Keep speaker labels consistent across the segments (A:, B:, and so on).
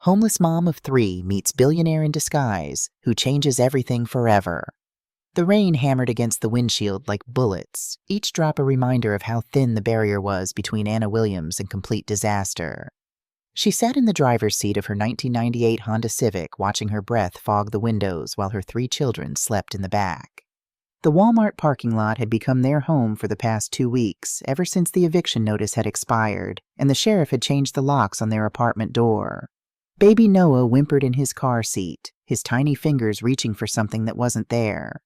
A: Homeless mom of 3 meets billionaire in disguise who changes everything forever. The rain hammered against the windshield like bullets, each drop a reminder of how thin the barrier was between Anna Williams and complete disaster. She sat in the driver's seat of her 1998 Honda Civic, watching her breath fog the windows while her 3 children slept in the back. The Walmart parking lot had become their home for the past 2 weeks, ever since the eviction notice had expired, and the sheriff had changed the locks on their apartment door. Baby Noah whimpered in his car seat, his tiny fingers reaching for something that wasn't there.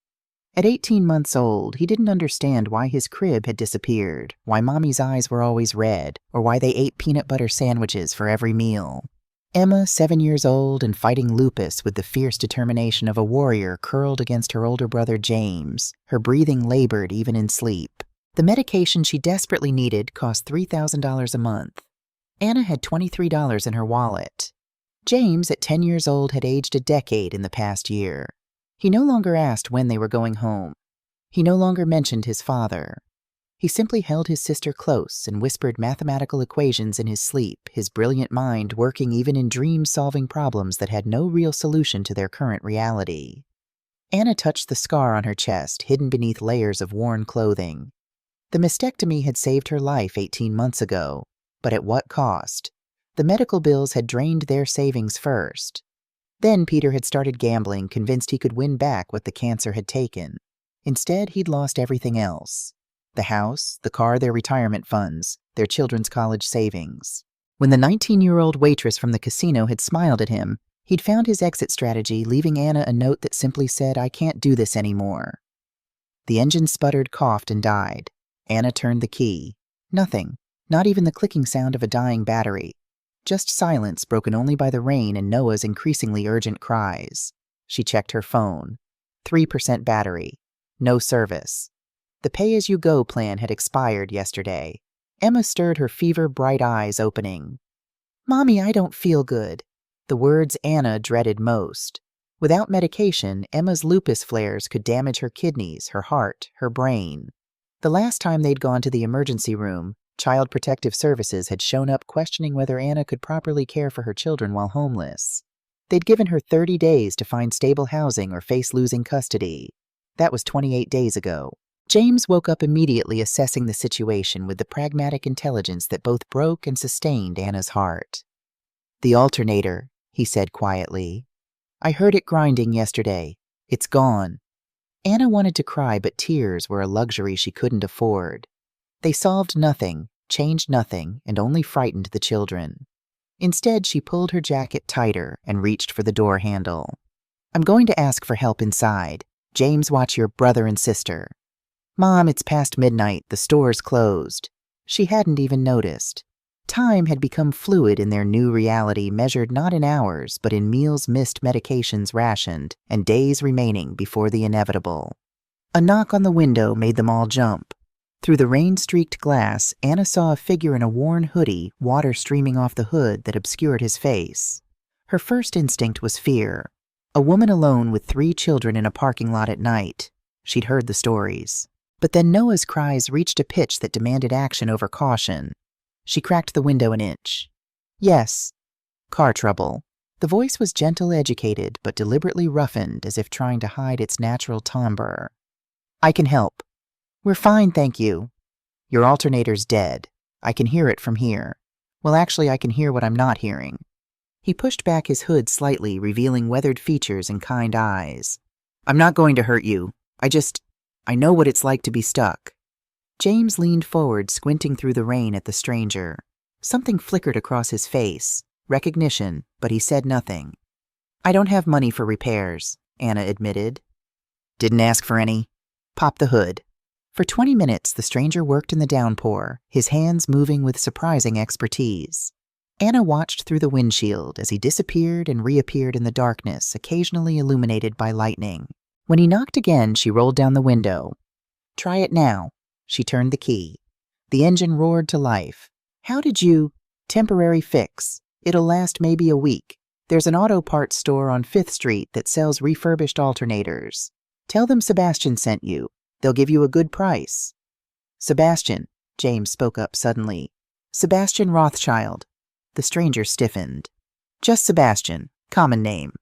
A: At 18 months old, he didn't understand why his crib had disappeared, why Mommy's eyes were always red, or why they ate peanut butter sandwiches for every meal. Emma, 7 years old and fighting lupus with the fierce determination of a warrior, curled against her older brother James, her breathing labored even in sleep. The medication she desperately needed cost $3,000 a month. Anna had $23 in her wallet. James, at 10 years old, had aged a decade in the past year. He no longer asked when they were going home. He no longer mentioned his father. He simply held his sister close and whispered mathematical equations in his sleep, his brilliant mind working even in dreams solving problems that had no real solution to their current reality. Anna touched the scar on her chest, hidden beneath layers of worn clothing. The mastectomy had saved her life 18 months ago, but at what cost? The medical bills had drained their savings first. Then Peter had started gambling, convinced he could win back what the cancer had taken. Instead, he'd lost everything else. The house, the car, their retirement funds, their children's college savings. When the 19-year-old waitress from the casino had smiled at him, he'd found his exit strategy, leaving Anna a note that simply said, "I can't do this anymore." The engine sputtered, coughed, and died. Anna turned the key. Nothing, not even the clicking sound of a dying battery. Just silence, broken only by the rain and Noah's increasingly urgent cries. She checked her phone. 3% battery. No service. The pay-as-you-go plan had expired yesterday. Emma stirred, her fever-bright eyes opening. "Mommy, I don't feel good." The words Anna dreaded most. Without medication, Emma's lupus flares could damage her kidneys, her heart, her brain. The last time they'd gone to the emergency room, Child Protective Services had shown up questioning whether Anna could properly care for her children while homeless. They'd given her 30 days to find stable housing or face losing custody. That was 28 days ago. James woke up immediately, assessing the situation with the pragmatic intelligence that both broke and sustained Anna's heart. "The alternator," he said quietly. "I heard it grinding yesterday. It's gone." Anna wanted to cry, but tears were a luxury she couldn't afford. They solved nothing, changed nothing, and only frightened the children. Instead, she pulled her jacket tighter and reached for the door handle. "I'm going to ask for help inside. James, watch your brother and sister." "Mom, it's past midnight. The store's closed." She hadn't even noticed. Time had become fluid in their new reality, measured not in hours, but in meals missed, medications rationed, and days remaining before the inevitable. A knock on the window made them all jump. Through the rain-streaked glass, Anna saw a figure in a worn hoodie, water streaming off the hood that obscured his face. Her first instinct was fear. A woman alone with 3 children in a parking lot at night. She'd heard the stories. But then Noah's cries reached a pitch that demanded action over caution. She cracked the window an inch. "Yes." "Car trouble." The voice was gentle, educated, but deliberately roughened, as if trying to hide its natural timbre. "I can help." "We're fine, thank you." "Your alternator's dead. I can hear it from here." "Well, actually, I can hear what I'm not hearing." He pushed back his hood slightly, revealing weathered features and kind eyes. "I'm not going to hurt you. I know what it's like to be stuck." James leaned forward, squinting through the rain at the stranger. Something flickered across his face. Recognition, but he said nothing. "I don't have money for repairs," Anna admitted. "Didn't ask for any." "Pop the hood." For 20 minutes, the stranger worked in the downpour, his hands moving with surprising expertise. Anna watched through the windshield as he disappeared and reappeared in the darkness, occasionally illuminated by lightning. When he knocked again, she rolled down the window. "Try it now." She turned the key. The engine roared to life. "How did you—" "Temporary fix. It'll last maybe a week. There's an auto parts store on 5th Street that sells refurbished alternators. Tell them Sebastian sent you. They'll give you a good price." "Sebastian," James spoke up suddenly. "Sebastian Rothschild." The stranger stiffened. Just Sebastian, common name.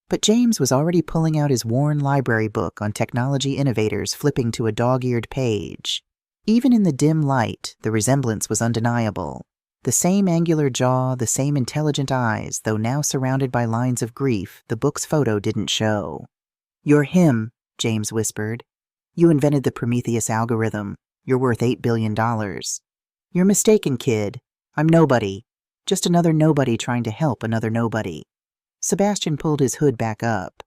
A: But James was already pulling out his worn library book on technology innovators, flipping to a dog-eared page. Even in the dim light, the resemblance was undeniable. The same angular jaw, the same intelligent eyes, though now surrounded by lines of grief, the book's photo didn't show. "You're him," James whispered. "You invented the Prometheus algorithm. You're worth $8 billion. You're mistaken, kid. I'm nobody. Just another nobody trying to help another nobody." Sebastian pulled his hood back up.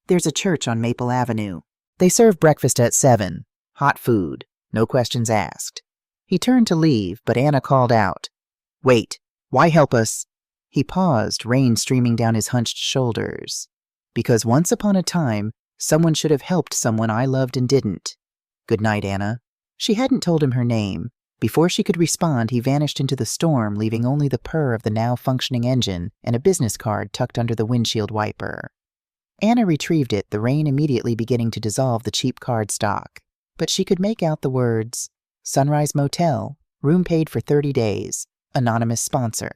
A: "There's a church on Maple Avenue. They serve breakfast at 7. Hot food. No questions asked." He turned to leave, but Anna called out, "Wait. Why help us?" He paused, rain streaming down his hunched shoulders. "Because once upon a time, someone should have helped someone I loved and didn't. Good night, Anna." She hadn't told him her name. Before she could respond, he vanished into the storm, leaving only the purr of the now functioning engine and a business card tucked under the windshield wiper. Anna retrieved it, the rain immediately beginning to dissolve the cheap card stock. But she could make out the words, "Sunrise Motel, room paid for 30 days, anonymous sponsor."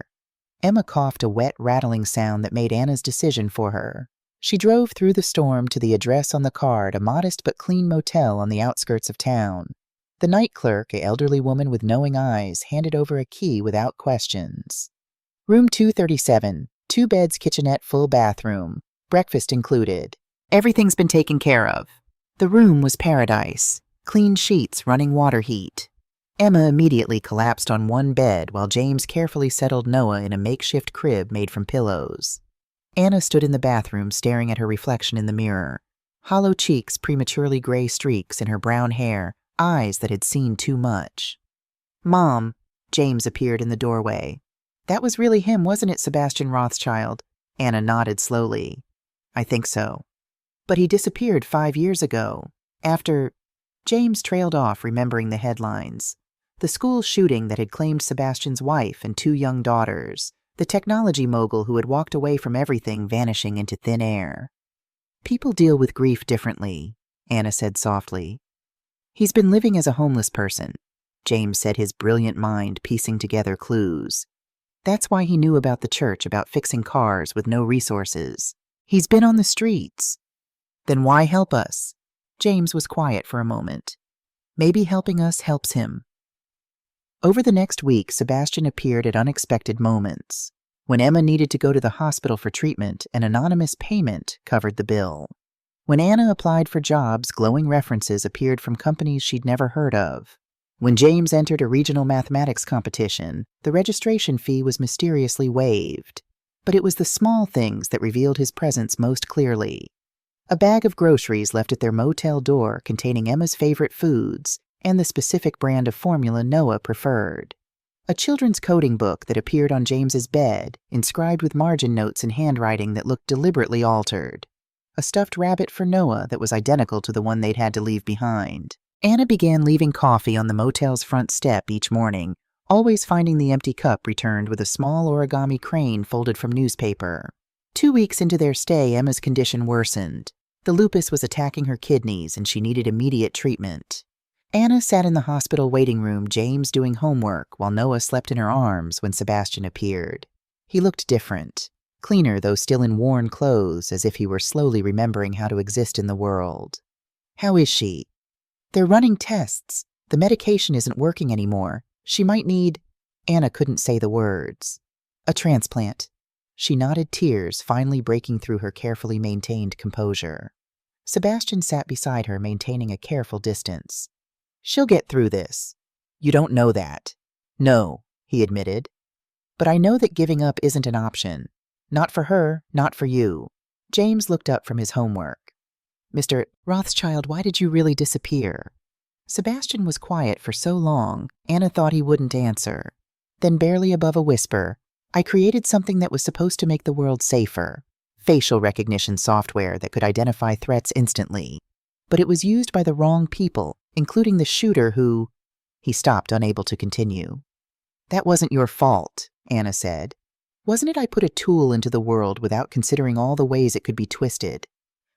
A: Emma coughed a wet, rattling sound that made Anna's decision for her. She drove through the storm to the address on the card, a modest but clean motel on the outskirts of town. The night clerk, an elderly woman with knowing eyes, handed over a key without questions. "Room 237, 2 beds, kitchenette, full bathroom, breakfast included. Everything's been taken care of." The room was paradise. Clean sheets, running water heat. Emma immediately collapsed on one bed while James carefully settled Noah in a makeshift crib made from pillows. Anna stood in the bathroom staring at her reflection in the mirror. Hollow cheeks, prematurely gray streaks in her brown hair, eyes that had seen too much. "Mom," James appeared in the doorway. "That was really him, wasn't it, Sebastian Rothschild?" Anna nodded slowly. "I think so." "But he disappeared 5 years ago. After—" James trailed off, remembering the headlines. The school shooting that had claimed Sebastian's wife and 2 young daughters. The technology mogul who had walked away from everything, vanishing into thin air. "People deal with grief differently," Anna said softly. "He's been living as a homeless person," James said, his brilliant mind piecing together clues. "That's why he knew about the church, about fixing cars with no resources. He's been on the streets." "Then why help us?" James was quiet for a moment. "Maybe helping us helps him." Over the next week, Sebastian appeared at unexpected moments. When Emma needed to go to the hospital for treatment, an anonymous payment covered the bill. When Anna applied for jobs, glowing references appeared from companies she'd never heard of. When James entered a regional mathematics competition, the registration fee was mysteriously waived. But it was the small things that revealed his presence most clearly. A bag of groceries left at their motel door containing Emma's favorite foods and the specific brand of formula Noah preferred. A children's coding book that appeared on James's bed, inscribed with margin notes in handwriting that looked deliberately altered. A stuffed rabbit for Noah that was identical to the one they'd had to leave behind. Anna began leaving coffee on the motel's front step each morning, always finding the empty cup returned with a small origami crane folded from newspaper. 2 weeks into their stay, Emma's condition worsened. The lupus was attacking her kidneys, and she needed immediate treatment. Anna sat in the hospital waiting room, James doing homework, while Noah slept in her arms when Sebastian appeared. He looked different. Cleaner, though still in worn clothes, as if he were slowly remembering how to exist in the world. "How is she?" "They're running tests. The medication isn't working anymore. She might need—" Anna couldn't say the words. "A transplant." She nodded, tears finally breaking through her carefully maintained composure. Sebastian sat beside her, maintaining a careful distance. "She'll get through this." "You don't know that." "No," he admitted. "But I know that giving up isn't an option. Not for her, not for you." James looked up from his homework. "Mr. Rothschild, why did you really disappear?" Sebastian was quiet for so long, Anna thought he wouldn't answer. Then, barely above a whisper, "I created something that was supposed to make the world safer. Facial recognition software that could identify threats instantly. But it was used by the wrong people, including the shooter who—" He stopped, unable to continue. "That wasn't your fault," Anna said. "Wasn't it I put a tool into the world without considering all the ways it could be twisted?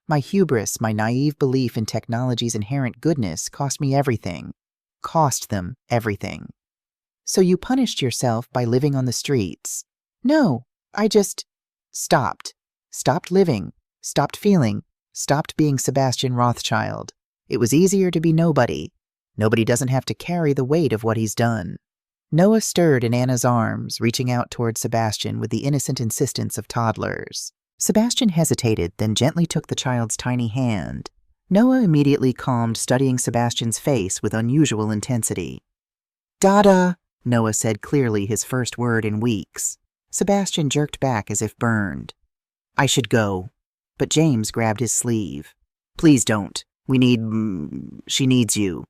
A: My hubris, my naive belief in technology's inherent goodness cost me everything. Cost them everything. So you punished yourself by living on the streets." "No, I just—" Stopped. Stopped living. Stopped feeling. Stopped being Sebastian Rothschild. It was easier to be nobody. Nobody doesn't have to carry the weight of what he's done. Noah stirred in Anna's arms, reaching out toward Sebastian with the innocent insistence of toddlers. Sebastian hesitated, then gently took the child's tiny hand. Noah immediately calmed, studying Sebastian's face with unusual intensity. "Dada," Noah said clearly, his first word in weeks. Sebastian jerked back as if burned. "I should go." But James grabbed his sleeve. "Please don't. She needs you.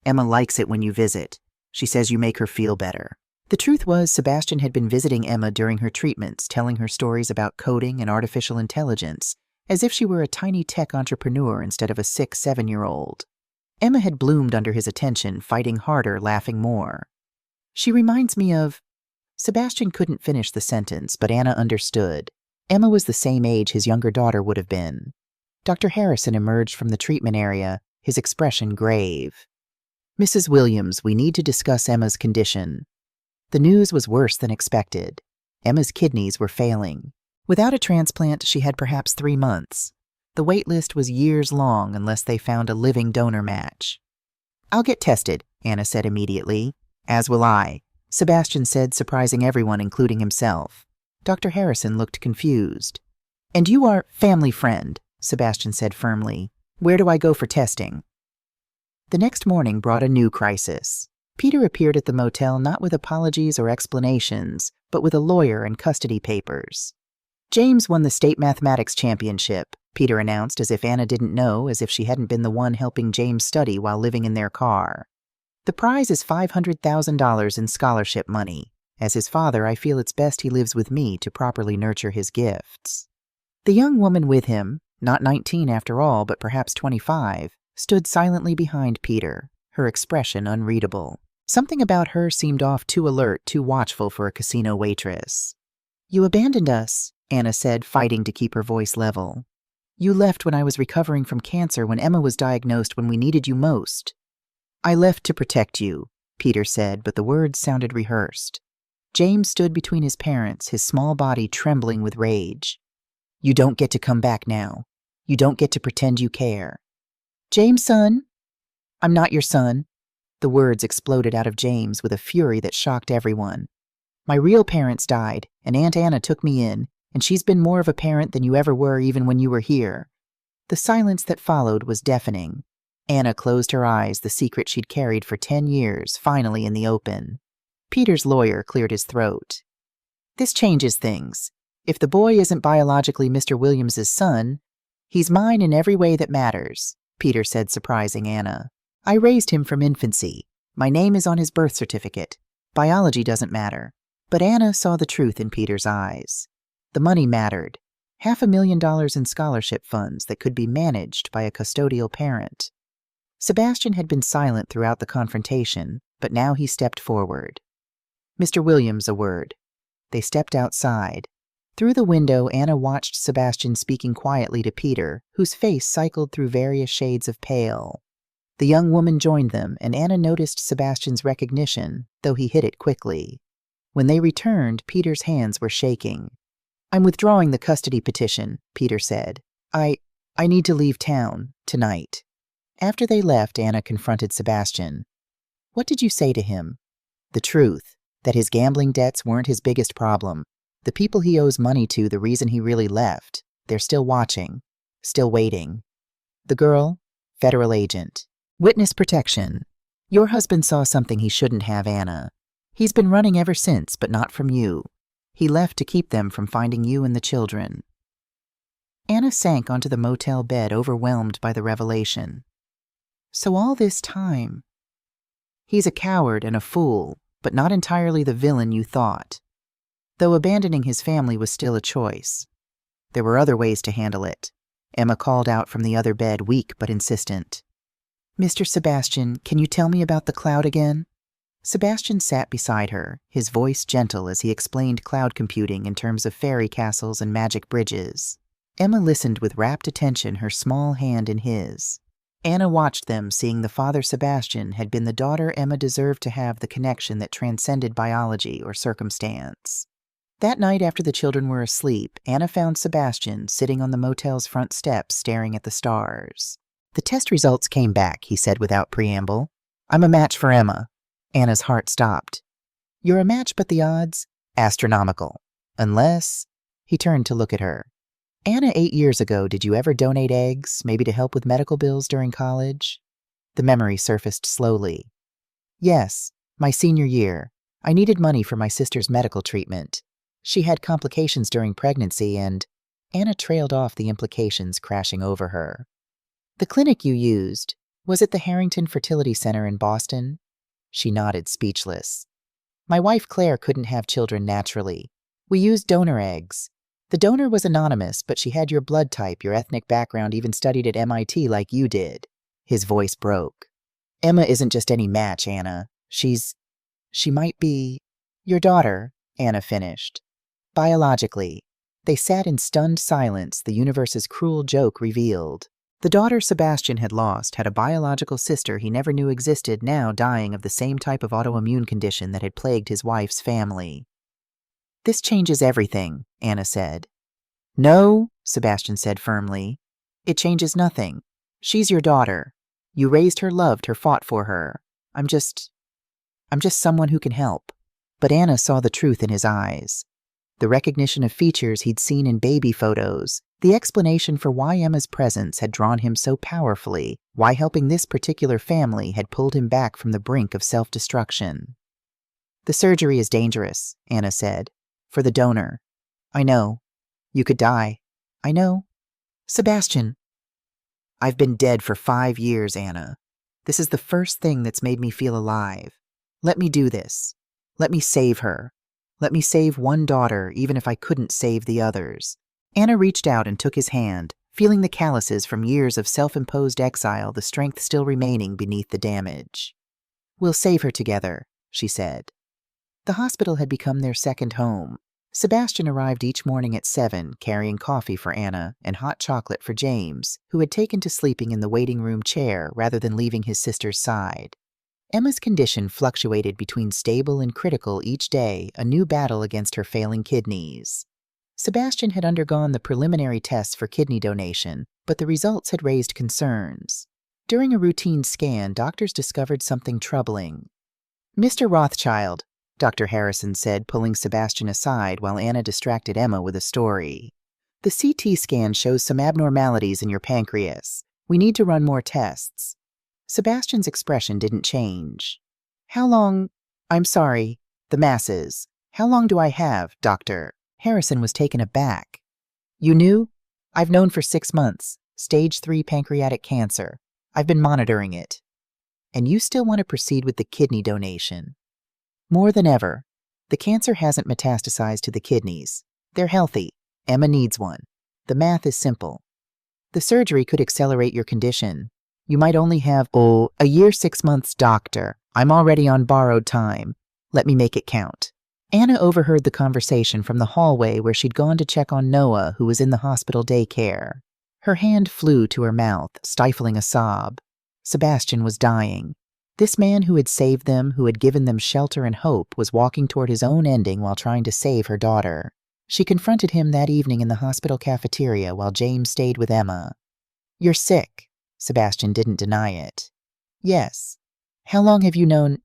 A: Emma likes it when you visit. She says you make her feel better." The truth was, Sebastian had been visiting Emma during her treatments, telling her stories about coding and artificial intelligence, as if she were a tiny tech entrepreneur instead of a sick 7-year-old. Emma had bloomed under his attention, fighting harder, laughing more. "She reminds me of—" Sebastian couldn't finish the sentence, but Anna understood. Emma was the same age his younger daughter would have been. Dr. Harrison emerged from the treatment area, his expression grave. "Mrs. Williams, we need to discuss Emma's condition." The news was worse than expected. Emma's kidneys were failing. Without a transplant, she had perhaps 3 months. The wait list was years long unless they found a living donor match. "I'll get tested," Anna said immediately. "As will I," Sebastian said, surprising everyone, including himself. Dr. Harrison looked confused. "And you are family friend," Sebastian said firmly. "Where do I go for testing?" The next morning brought a new crisis. Peter appeared at the motel not with apologies or explanations, but with a lawyer and custody papers. "James won the state mathematics championship," Peter announced, as if Anna didn't know, as if she hadn't been the one helping James study while living in their car. "The prize is $500,000 in scholarship money. As his father, I feel it's best he lives with me to properly nurture his gifts." The young woman with him, not 19 after all, but perhaps 25, stood silently behind Peter, her expression unreadable. Something about her seemed off, too alert, too watchful for a casino waitress. "You abandoned us," Anna said, fighting to keep her voice level. "You left when I was recovering from cancer, when Emma was diagnosed, when we needed you most." "I left to protect you," Peter said, but the words sounded rehearsed. James stood between his parents, his small body trembling with rage. "You don't get to come back now. You don't get to pretend you care." "James' son?" "I'm not your son." The words exploded out of James with a fury that shocked everyone. "My real parents died, and Aunt Anna took me in, and she's been more of a parent than you ever were even when you were here." The silence that followed was deafening. Anna closed her eyes, the secret she'd carried for 10 years, finally in the open. Peter's lawyer cleared his throat. "This changes things. If the boy isn't biologically Mr. Williams's son, he's mine in every way that matters," Peter said, surprising Anna. "I raised him from infancy. My name is on his birth certificate. Biology doesn't matter." But Anna saw the truth in Peter's eyes. The money mattered. $500,000 in scholarship funds that could be managed by a custodial parent. Sebastian had been silent throughout the confrontation, but now he stepped forward. "Mr. Williams, a word." They stepped outside. Through the window, Anna watched Sebastian speaking quietly to Peter, whose face cycled through various shades of pale. The young woman joined them, and Anna noticed Sebastian's recognition, though he hid it quickly. When they returned, Peter's hands were shaking. "I'm withdrawing the custody petition," Peter said. I need to leave town, tonight." After they left, Anna confronted Sebastian. "What did you say to him?" "The truth, that his gambling debts weren't his biggest problem. The people he owes money to, the reason he really left. They're still watching, still waiting." "The girl?" "Federal agent. Witness protection. Your husband saw something he shouldn't have, Anna. He's been running ever since, but not from you. He left to keep them from finding you and the children." Anna sank onto the motel bed, overwhelmed by the revelation. "So all this time—" "He's a coward and a fool, but not entirely the villain you thought. Though abandoning his family was still a choice. There were other ways to handle it." Emma called out from the other bed, weak but insistent. "Mr. Sebastian, can you tell me about the cloud again?" Sebastian sat beside her, his voice gentle as he explained cloud computing in terms of fairy castles and magic bridges. Emma listened with rapt attention, her small hand in his. Anna watched them, seeing the father Sebastian had been the daughter Emma deserved to have, the connection that transcended biology or circumstance. That night after the children were asleep, Anna found Sebastian sitting on the motel's front steps staring at the stars. "The test results came back," he said without preamble. "I'm a match for Emma." Anna's heart stopped. "You're a match, but the odds?" "Astronomical. Unless—" He turned to look at her. "Anna, 8 years ago, did you ever donate eggs, maybe to help with medical bills during college?" The memory surfaced slowly. "Yes, my senior year. I needed money for my sister's medical treatment. She had complications during pregnancy and—" Anna trailed off, the implications crashing over her. "The clinic you used, was it the Harrington Fertility Center in Boston?" She nodded, speechless. "My wife Claire couldn't have children naturally. We used donor eggs. The donor was anonymous, but she had your blood type, your ethnic background, even studied at MIT like you did." His voice broke. "Emma isn't just any match, Anna. She might be—" "Your daughter," Anna finished. "Biologically." They sat in stunned silence, the universe's cruel joke revealed. The daughter Sebastian had lost had a biological sister he never knew existed, now dying of the same type of autoimmune condition that had plagued his wife's family. "This changes everything," Anna said. "No," Sebastian said firmly. "It changes nothing. She's your daughter. You raised her, loved her, fought for her. I'm just someone who can help." But Anna saw the truth in his eyes. The recognition of features he'd seen in baby photos, the explanation for why Emma's presence had drawn him so powerfully, why helping this particular family had pulled him back from the brink of self-destruction. "The surgery is dangerous," Anna said. "For the donor. I know. You could die. I know." "Sebastian." "I've been dead for 5 years, Anna. This is the first thing that's made me feel alive. Let me do this. Let me save her. Let me save one daughter, even if I couldn't save the others." Anna reached out and took his hand, feeling the calluses from years of self-imposed exile, the strength still remaining beneath the damage. "We'll save her together," she said. The hospital had become their second home. Sebastian arrived each morning at 7, carrying coffee for Anna and hot chocolate for James, who had taken to sleeping in the waiting room chair rather than leaving his sister's side. Emma's condition fluctuated between stable and critical each day, a new battle against her failing kidneys. Sebastian had undergone the preliminary tests for kidney donation, but the results had raised concerns. During a routine scan, doctors discovered something troubling. "Mr. Rothschild," Dr. Harrison said, pulling Sebastian aside while Anna distracted Emma with a story. "The CT scan shows some abnormalities in your pancreas. We need to run more tests." Sebastian's expression didn't change. "How long—" "I'm sorry, the masses. How long do I have, doctor?" Harrison was taken aback. "You knew?" "I've known for 6 months. Stage 3 pancreatic cancer. I've been monitoring it." "And you still want to proceed with the kidney donation?" "More than ever. The cancer hasn't metastasized to the kidneys. They're healthy. Emma needs one. The math is simple. The surgery could accelerate your condition. You might only have, a year, 6 months, doctor. I'm already on borrowed time. Let me make it count." Anna overheard the conversation from the hallway where she'd gone to check on Noah, who was in the hospital daycare. Her hand flew to her mouth, stifling a sob. Sebastian was dying. This man who had saved them, who had given them shelter and hope, was walking toward his own ending while trying to save her daughter. She confronted him that evening in the hospital cafeteria while James stayed with Emma. "You're sick." Sebastian didn't deny it. "Yes." "How long have you known—"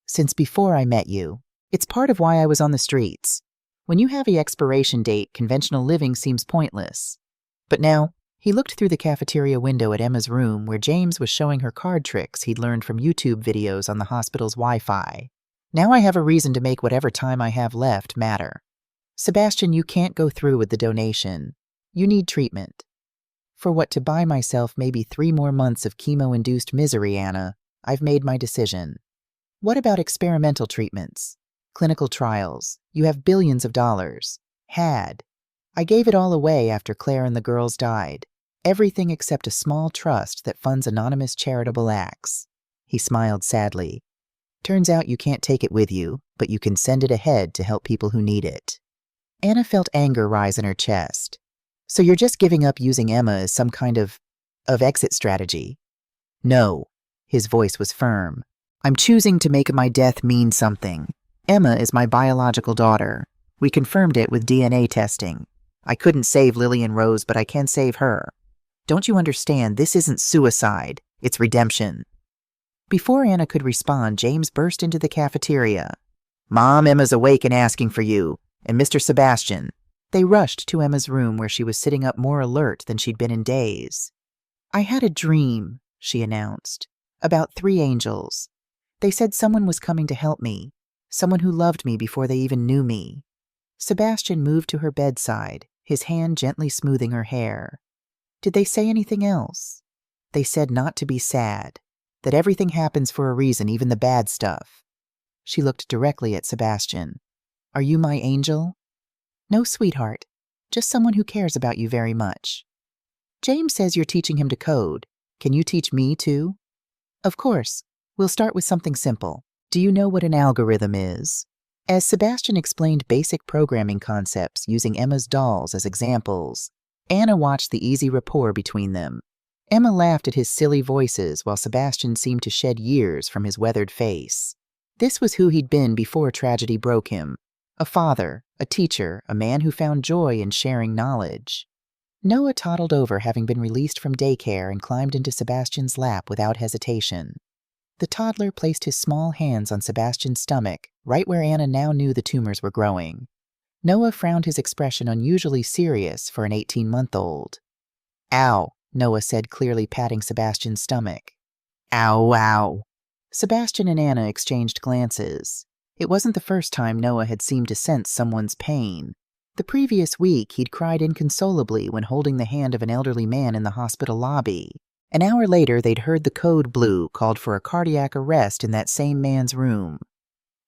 A: "Since before I met you. It's part of why I was on the streets. When you have an expiration date, conventional living seems pointless. But now," he looked through the cafeteria window at Emma's room where James was showing her card tricks he'd learned from YouTube videos on the hospital's Wi-Fi. "Now I have a reason to make whatever time I have left matter. Sebastian, you can't go through with the donation. You need treatment." "For what, to buy myself maybe 3 more months of chemo-induced misery, Anna? I've made my decision." "What about experimental treatments? Clinical trials? You have billions of dollars." "Had. I gave it all away after Claire and the girls died. Everything except a small trust that funds anonymous charitable acts." He smiled sadly. "Turns out you can't take it with you, but you can send it ahead to help people who need it." Anna felt anger rise in her chest. "So you're just giving up using Emma as some kind of exit strategy?" "No." His voice was firm. "I'm choosing to make my death mean something. Emma is my biological daughter. We confirmed it with DNA testing. I couldn't save Lily and Rose, but I can save her. Don't you understand? This isn't suicide. It's redemption." Before Anna could respond, James burst into the cafeteria. "Mom, Emma's awake and asking for you. And Mr. Sebastian." They rushed to Emma's room where she was sitting up more alert than she'd been in days. "I had a dream," she announced, "about 3 angels. They said someone was coming to help me, someone who loved me before they even knew me." Sebastian moved to her bedside, his hand gently smoothing her hair. "Did they say anything else?" "They said not to be sad, that everything happens for a reason, even the bad stuff." She looked directly at Sebastian. "Are you my angel?" "No, sweetheart. Just someone who cares about you very much." "James says you're teaching him to code. Can you teach me, too?" "Of course. We'll start with something simple. Do you know what an algorithm is?" As Sebastian explained basic programming concepts using Emma's dolls as examples, Anna watched the easy rapport between them. Emma laughed at his silly voices while Sebastian seemed to shed years from his weathered face. This was who he'd been before tragedy broke him. A father, a teacher, a man who found joy in sharing knowledge. Noah toddled over, having been released from daycare, and climbed into Sebastian's lap without hesitation. The toddler placed his small hands on Sebastian's stomach, right where Anna now knew the tumors were growing. Noah frowned, his expression unusually serious for an 18-month-old. "Ow," Noah said, clearly patting Sebastian's stomach. "Ow, ow." Sebastian and Anna exchanged glances. It wasn't the first time Noah had seemed to sense someone's pain. The previous week, he'd cried inconsolably when holding the hand of an elderly man in the hospital lobby. An hour later, they'd heard the code blue called for a cardiac arrest in that same man's room.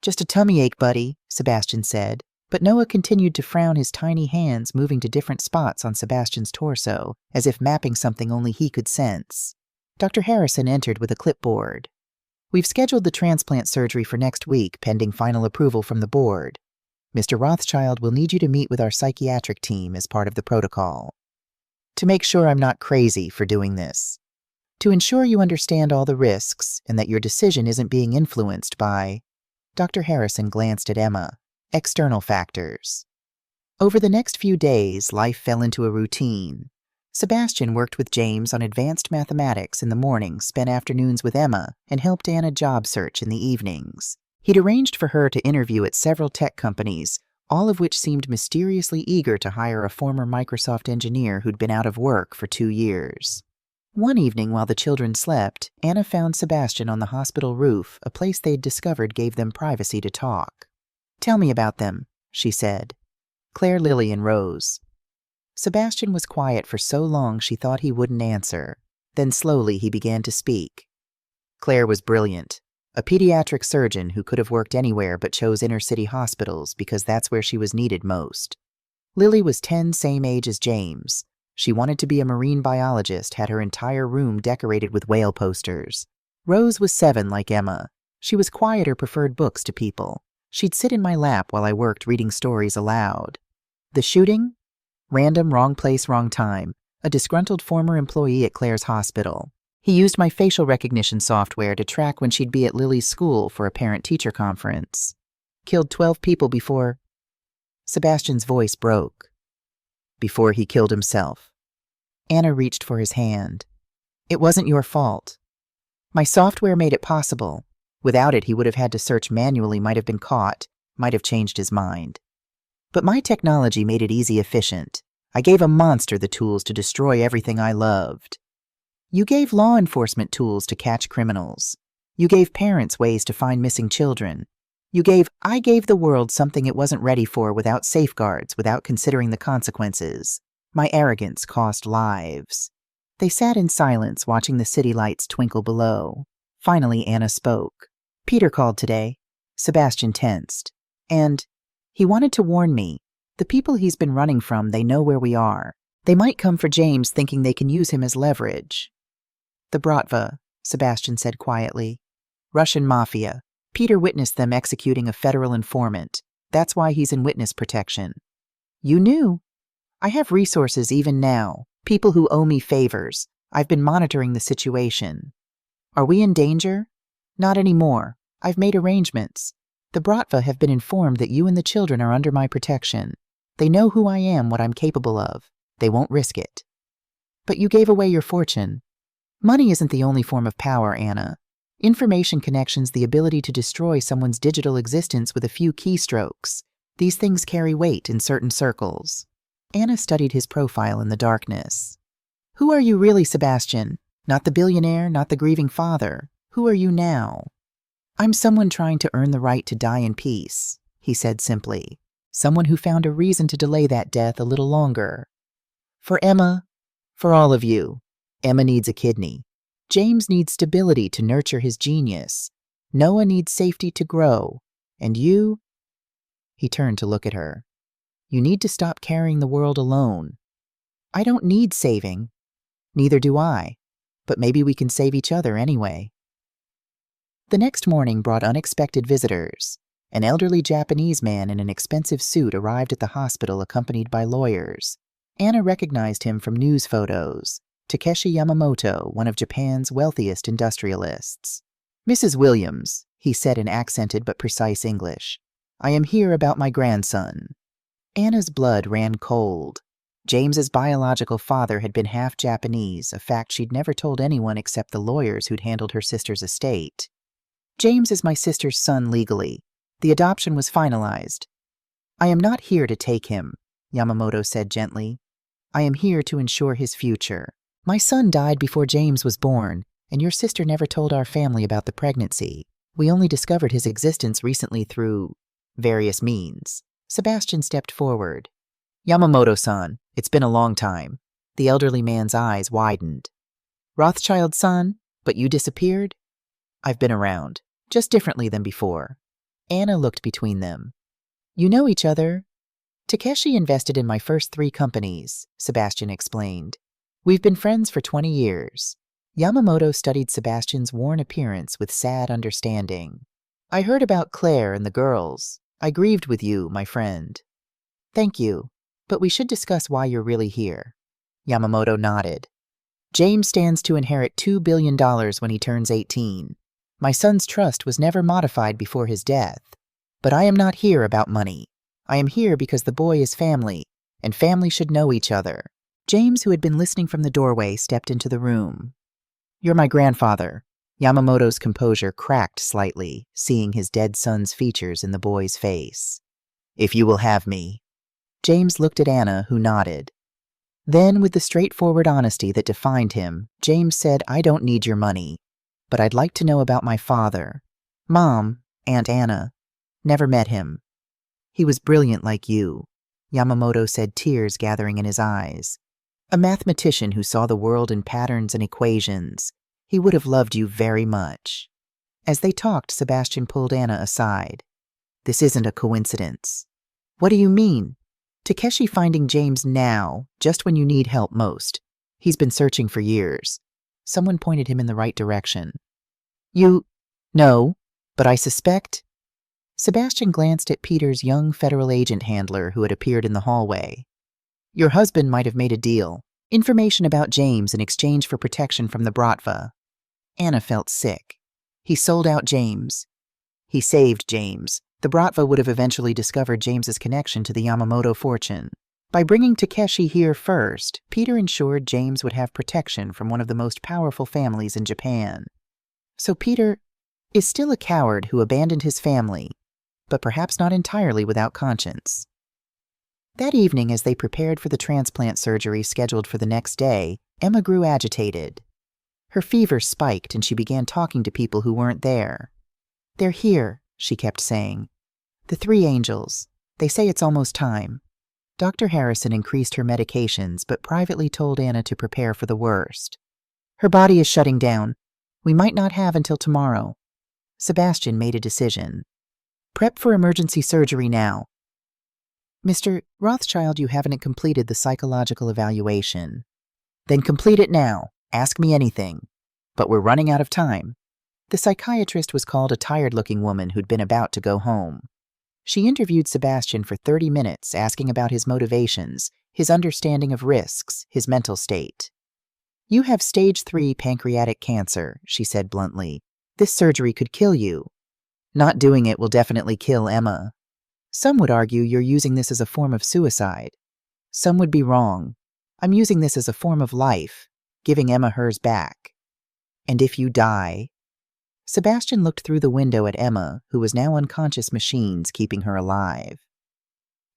A: "Just a tummy ache, buddy," Sebastian said, but Noah continued to frown, his tiny hands moving to different spots on Sebastian's torso, as if mapping something only he could sense. Dr. Harrison entered with a clipboard. "We've scheduled the transplant surgery for next week, pending final approval from the board. Mr. Rothschild will need you to meet with our psychiatric team as part of the protocol. To make sure I'm not crazy for doing this. To ensure you understand all the risks and that your decision isn't being influenced by—" Dr. Harrison glanced at Emma. "External factors." Over the next few days, life fell into a routine. Sebastian worked with James on advanced mathematics in the mornings, spent afternoons with Emma, and helped Anna job search in the evenings. He'd arranged for her to interview at several tech companies, all of which seemed mysteriously eager to hire a former Microsoft engineer who'd been out of work for 2 years. One evening while the children slept, Anna found Sebastian on the hospital roof, a place they'd discovered gave them privacy to talk. "Tell me about them," she said. "Claire, Lily, and Rose." Sebastian was quiet for so long she thought he wouldn't answer. Then slowly he began to speak. "Claire was brilliant. A pediatric surgeon who could have worked anywhere but chose inner-city hospitals because that's where she was needed most. Lily was 10, same age as James. She wanted to be a marine biologist, had her entire room decorated with whale posters. Rose was 7, like Emma. She was quieter, preferred books to people. She'd sit in my lap while I worked, reading stories aloud. The shooting? Random, wrong place, wrong time. A disgruntled former employee at Claire's hospital. He used my facial recognition software to track when she'd be at Lily's school for a parent-teacher conference. Killed 12 people before—" Sebastian's voice broke. "Before he killed himself." Anna reached for his hand. "It wasn't your fault. My software made it possible. Without it, he would have had to search manually, might have been caught, might have changed his mind. But my technology made it easy, efficient. I gave a monster the tools to destroy everything I loved. You gave law enforcement tools to catch criminals. You gave parents ways to find missing children. I gave the world something it wasn't ready for, without safeguards, without considering the consequences. My arrogance cost lives." They sat in silence, watching the city lights twinkle below. Finally, Anna spoke. "Peter called today." Sebastian tensed. "And he wanted to warn me. The people he's been running from, they know where we are. They might come for James, thinking they can use him as leverage." "The Bratva," Sebastian said quietly. "Russian mafia. Peter witnessed them executing a federal informant. That's why he's in witness protection." "You knew?" "I have resources even now. People who owe me favors. I've been monitoring the situation." "Are we in danger?" "Not anymore. I've made arrangements. The Bratva have been informed that you and the children are under my protection. They know who I am, what I'm capable of. They won't risk it. But you gave away your fortune. Money isn't the only form of power, Anna. Information connections, the ability to destroy someone's digital existence with a few keystrokes. These things carry weight in certain circles. Anna studied his profile in the darkness. Who are you really, Sebastian? Not the billionaire, not the grieving father. Who are you now? I'm someone trying to earn the right to die in peace, he said simply. Someone who found a reason to delay that death a little longer. For Emma, for all of you. Emma needs a kidney. James needs stability to nurture his genius. Noah needs safety to grow. And you? He turned to look at her. You need to stop carrying the world alone. I don't need saving. Neither do I. But maybe we can save each other anyway. The next morning brought unexpected visitors. An elderly Japanese man in an expensive suit arrived at the hospital accompanied by lawyers. Anna recognized him from news photos. Takeshi Yamamoto, one of Japan's wealthiest industrialists. Mrs. Williams, he said in accented but precise English, I am here about my grandson. Anna's blood ran cold. James's biological father had been half Japanese, a fact she'd never told anyone except the lawyers who'd handled her sister's estate. James is my sister's son legally. The adoption was finalized. I am not here to take him, Yamamoto said gently. I am here to ensure his future. My son died before James was born, and your sister never told our family about the pregnancy. We only discovered his existence recently through various means. Sebastian stepped forward. Yamamoto-san, it's been a long time. The elderly man's eyes widened. Rothschild's son, but you disappeared? I've been around, just differently than before. Anna looked between them. You know each other? Takeshi invested in my first 3 companies, Sebastian explained. We've been friends for 20 years. Yamamoto studied Sebastian's worn appearance with sad understanding. I heard about Claire and the girls. I grieved with you, my friend. Thank you, but we should discuss why you're really here. Yamamoto nodded. James stands to inherit $2 billion when he turns 18. My son's trust was never modified before his death. But I am not here about money. I am here because the boy is family, and family should know each other. James, who had been listening from the doorway, stepped into the room. You're my grandfather. Yamamoto's composure cracked slightly, seeing his dead son's features in the boy's face. If you will have me. James looked at Anna, who nodded. Then, with the straightforward honesty that defined him, James said, I don't need your money, but I'd like to know about my father. Mom, Aunt Anna, never met him. He was brilliant like you, Yamamoto said, tears gathering in his eyes. A mathematician who saw the world in patterns and equations. He would have loved you very much. As they talked, Sebastian pulled Anna aside. This isn't a coincidence. What do you mean? Takeshi finding James now, just when you need help most. He's been searching for years. Someone pointed him in the right direction. No, but I suspect... Sebastian glanced at Peter's young federal agent handler who had appeared in the hallway. Your husband might have made a deal. Information about James in exchange for protection from the Bratva. Anna felt sick. He sold out James. He saved James. The Bratva would have eventually discovered James's connection to the Yamamoto fortune. By bringing Takeshi here first, Peter ensured James would have protection from one of the most powerful families in Japan. So Peter is still a coward who abandoned his family, but perhaps not entirely without conscience. That evening, as they prepared for the transplant surgery scheduled for the next day, Emma grew agitated. Her fever spiked and she began talking to people who weren't there. They're here, she kept saying. The 3 angels. They say it's almost time. Dr. Harrison increased her medications, but privately told Anna to prepare for the worst. Her body is shutting down. We might not have until tomorrow. Sebastian made a decision. Prep for emergency surgery now. Mr. Rothschild, you haven't completed the psychological evaluation. Then complete it now. Ask me anything. But we're running out of time. The psychiatrist was called a tired-looking woman who'd been about to go home. She interviewed Sebastian for 30 minutes, asking about his motivations, his understanding of risks, his mental state. You have stage 3 pancreatic cancer, she said bluntly. This surgery could kill you. Not doing it will definitely kill Emma. Some would argue you're using this as a form of suicide. Some would be wrong. I'm using this as a form of life, giving Emma hers back. And if you die... Sebastian looked through the window at Emma, who was now unconscious machines keeping her alive.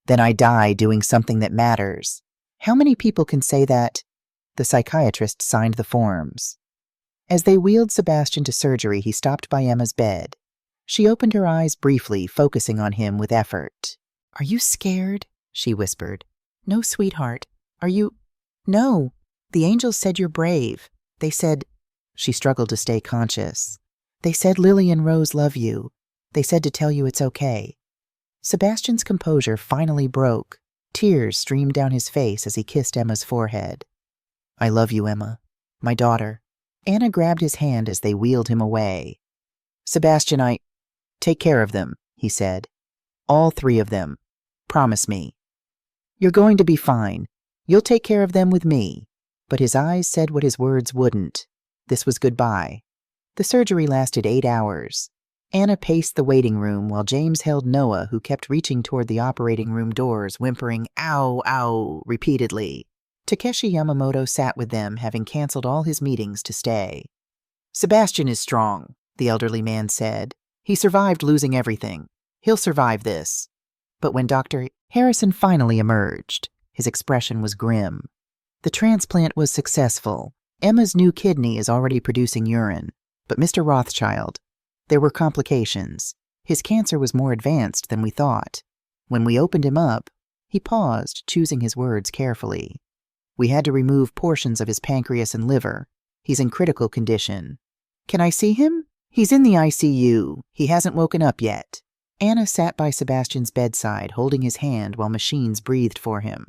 A: Then I die doing something that matters. How many people can say that? The psychiatrist signed the forms. As they wheeled Sebastian to surgery, he stopped by Emma's bed. She opened her eyes briefly, focusing on him with effort. Are you scared? She whispered. No, sweetheart. Are you... No. The angels said you're brave. They said... She struggled to stay conscious. They said Lily and Rose love you. They said to tell you it's okay. Sebastian's composure finally broke. Tears streamed down his face as he kissed Emma's forehead. I love you, Emma. My daughter. Anna grabbed his hand as they wheeled him away. Sebastian, take care of them, he said. All 3 of them. Promise me. You're going to be fine. You'll take care of them with me. But his eyes said what his words wouldn't. This was goodbye. The surgery lasted 8 hours. Anna paced the waiting room while James held Noah, who kept reaching toward the operating room doors, whimpering, ow, ow, repeatedly. Takeshi Yamamoto sat with them, having canceled all his meetings to stay. Sebastian is strong, the elderly man said. He survived losing everything. He'll survive this. But when Dr. Harrison finally emerged, his expression was grim. The transplant was successful. Emma's new kidney is already producing urine. But Mr. Rothschild, there were complications. His cancer was more advanced than we thought. When we opened him up, he paused, choosing his words carefully. We had to remove portions of his pancreas and liver. He's in critical condition. Can I see him? He's in the ICU. He hasn't woken up yet. Anna sat by Sebastian's bedside, holding his hand while machines breathed for him.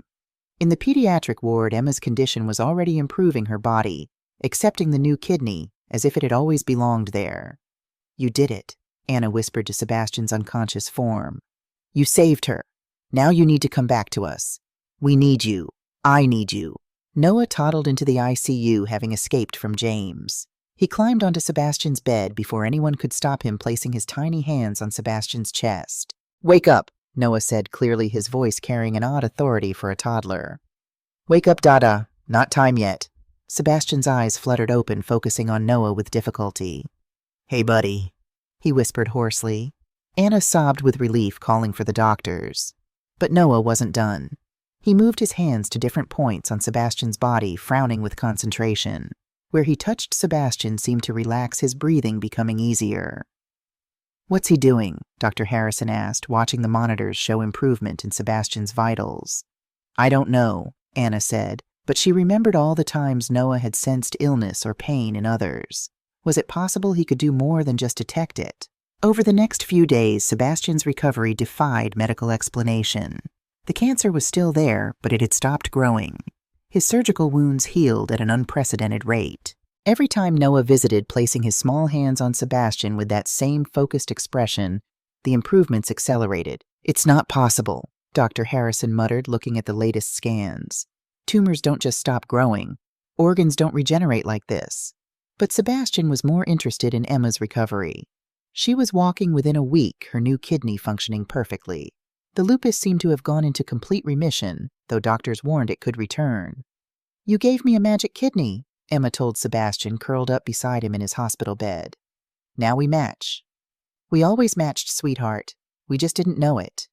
A: In the pediatric ward, Emma's condition was already improving her body, accepting the new kidney as if it had always belonged there. You did it, Anna whispered to Sebastian's unconscious form. You saved her. Now you need to come back to us. We need you. I need you. Noah toddled into the ICU, having escaped from James. He climbed onto Sebastian's bed before anyone could stop him placing his tiny hands on Sebastian's chest. Wake up, Noah said clearly, his voice carrying an odd authority for a toddler. Wake up, Dada. Not time yet. Sebastian's eyes fluttered open, focusing on Noah with difficulty. Hey, buddy, he whispered hoarsely. Anna sobbed with relief, calling for the doctors. But Noah wasn't done. He moved his hands to different points on Sebastian's body, frowning with concentration. Where he touched Sebastian seemed to relax, his breathing becoming easier. What's he doing? Dr. Harrison asked, watching the monitors show improvement in Sebastian's vitals. I don't know, Anna said, but she remembered all the times Noah had sensed illness or pain in others. Was it possible he could do more than just detect it? Over the next few days, Sebastian's recovery defied medical explanation. The cancer was still there, but it had stopped growing. His surgical wounds healed at an unprecedented rate. Every time Noah visited, placing his small hands on Sebastian with that same focused expression, the improvements accelerated. It's not possible, Dr. Harrison muttered, looking at the latest scans. Tumors don't just stop growing. Organs don't regenerate like this. But Sebastian was more interested in Emma's recovery. She was walking within a week, her new kidney functioning perfectly. The lupus seemed to have gone into complete remission, though doctors warned it could return. You gave me a magic kidney, Emma told Sebastian, curled up beside him in his hospital bed. Now we match. We always matched, sweetheart. We just didn't know it.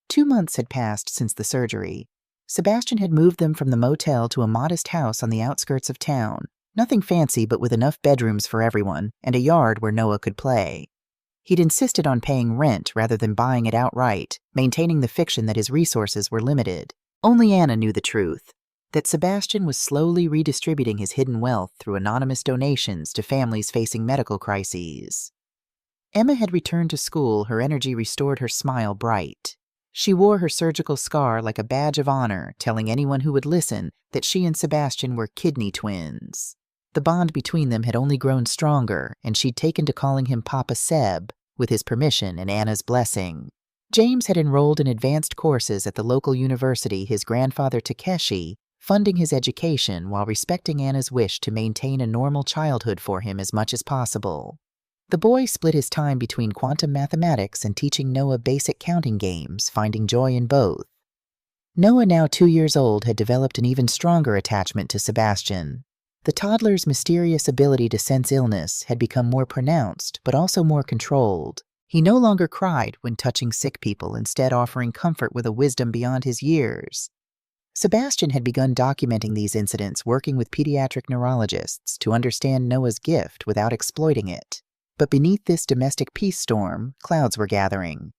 A: 2 months had passed since the surgery. Sebastian had moved them from the motel to a modest house on the outskirts of town. Nothing fancy, but with enough bedrooms for everyone, and a yard where Noah could play. He'd insisted on paying rent rather than buying it outright, maintaining the fiction that his resources were limited. Only Anna knew the truth, that Sebastian was slowly redistributing his hidden wealth through anonymous donations to families facing medical crises. Emma had returned to school, her energy restored, her smile bright. She wore her surgical scar like a badge of honor, telling anyone who would listen that she and Sebastian were kidney twins. The bond between them had only grown stronger, and she'd taken to calling him Papa Seb, with his permission and Anna's blessing. James had enrolled in advanced courses at the local university, his grandfather Takeshi funding his education while respecting Anna's wish to maintain a normal childhood for him as much as possible. The boy split his time between quantum mathematics and teaching Noah basic counting games, finding joy in both. Noah, now 2 years old, had developed an even stronger attachment to Sebastian. The toddler's mysterious ability to sense illness had become more pronounced, but also more controlled. He no longer cried when touching sick people, instead offering comfort with a wisdom beyond his years. Sebastian had begun documenting these incidents, working with pediatric neurologists to understand Noah's gift without exploiting it. But beneath this domestic peace storm, clouds were gathering.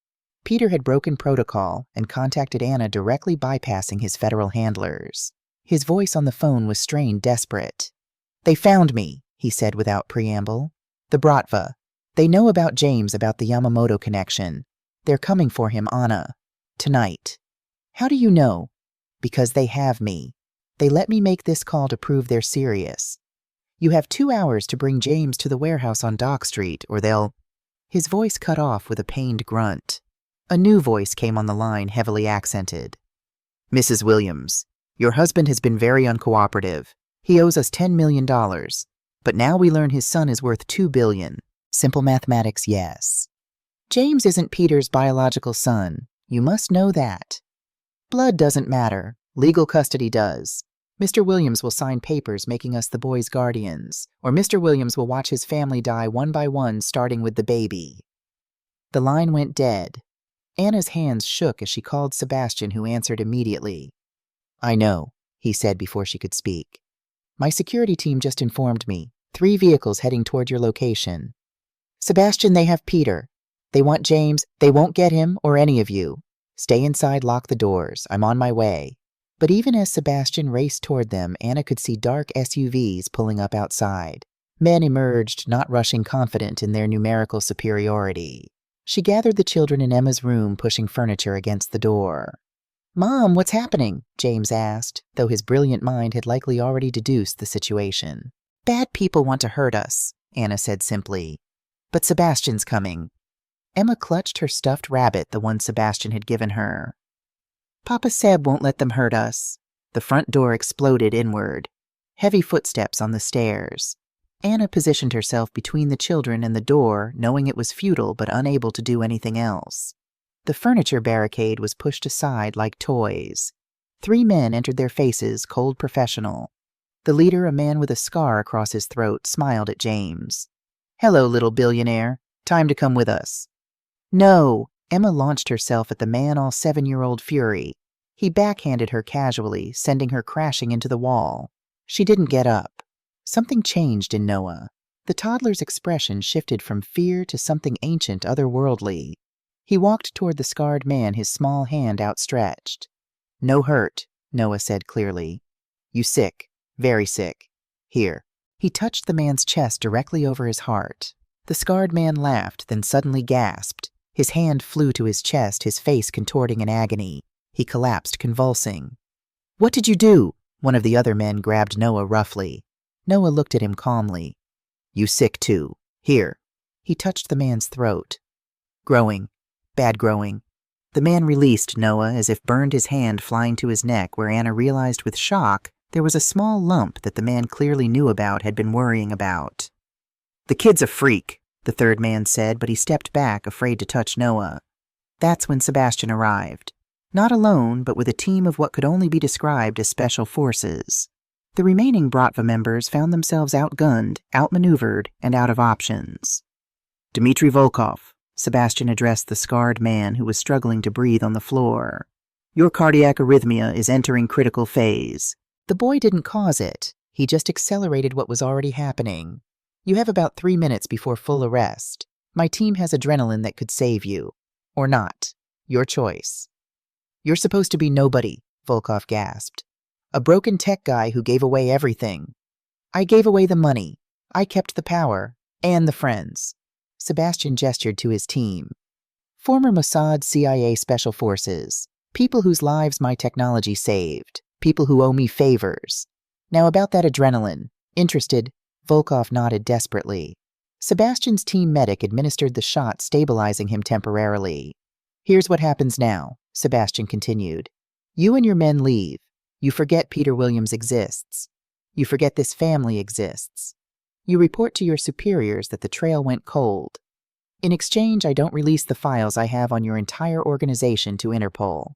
A: Peter had broken protocol and contacted Anna, directly bypassing his federal handlers. His voice on the phone was strained, desperate. "They found me," he said without preamble. "The Bratva. They know about James, about the Yamamoto connection. They're coming for him, Anna. Tonight." "How do you know?" "Because they have me. They let me make this call to prove they're serious. You have 2 hours to bring James to the warehouse on Dock Street, or they'll—" His voice cut off with a pained grunt. A new voice came on the line, heavily accented. "Mrs. Williams, your husband has been very uncooperative. He owes us $10 million. But now we learn his son is worth $2 billion. Simple mathematics, yes. James isn't Peter's biological son. You must know that. Blood doesn't matter. Legal custody does. Mr. Williams will sign papers making us the boy's guardians, or Mr. Williams will watch his family die one by one, starting with the baby." The line went dead. Anna's hands shook as she called Sebastian, who answered immediately. "I know," he said before she could speak. "My security team just informed me. 3 vehicles heading toward your location. Sebastian, they have Peter. They want James. They won't get him or any of you. Stay inside, lock the doors. I'm on my way." But even as Sebastian raced toward them, Anna could see dark SUVs pulling up outside. Men emerged, not rushing, confident in their numerical superiority. She gathered the children in Emma's room, pushing furniture against the door. "Mom, what's happening?" James asked, though his brilliant mind had likely already deduced the situation. "Bad people want to hurt us," Anna said simply. "But Sebastian's coming." Emma clutched her stuffed rabbit, the one Sebastian had given her. "Papa Seb won't let them hurt us." The front door exploded inward. Heavy footsteps on the stairs. Anna positioned herself between the children and the door, knowing it was futile but unable to do anything else. The furniture barricade was pushed aside like toys. 3 men entered, their faces cold, professional. The leader, a man with a scar across his throat, smiled at James. "Hello, little billionaire. Time to come with us." "No!" Emma launched herself at the man, all 7-year-old fury. He backhanded her casually, sending her crashing into the wall. She didn't get up. Something changed in Noah. The toddler's expression shifted from fear to something ancient, otherworldly. He walked toward the scarred man, his small hand outstretched. "No hurt," Noah said clearly. "You sick, very sick. Here." He touched the man's chest directly over his heart. The scarred man laughed, then suddenly gasped. His hand flew to his chest, his face contorting in agony. He collapsed, convulsing. "What did you do?" One of the other men grabbed Noah roughly. Noah looked at him calmly. "You sick too. Here." He touched the man's throat. "Growing. Bad growing." The man released Noah as if burned, his hand flying to his neck, where Anna realized with shock there was a small lump that the man clearly knew about, had been worrying about. "The kid's a freak," the third man said, but he stepped back, afraid to touch Noah. That's when Sebastian arrived. Not alone, but with a team of what could only be described as special forces. The remaining Bratva members found themselves outgunned, outmaneuvered, and out of options. "Dmitry Volkov," Sebastian addressed the scarred man who was struggling to breathe on the floor. "Your cardiac arrhythmia is entering critical phase." The boy didn't cause it. He just accelerated what was already happening. "You have about 3 minutes before full arrest. My team has adrenaline that could save you. Or not. Your choice." "You're supposed to be nobody," Volkov gasped. "A broken tech guy who gave away everything." "I gave away the money. I kept the power. And the friends." Sebastian gestured to his team. "Former Mossad, CIA special forces. People whose lives my technology saved. People who owe me favors. Now about that adrenaline. Interested?" Volkov nodded desperately. Sebastian's team medic administered the shot, stabilizing him temporarily. "Here's what happens now," Sebastian continued. "You and your men leave. You forget Peter Williams exists. You forget this family exists. You report to your superiors that the trail went cold. In exchange, I don't release the files I have on your entire organization to Interpol.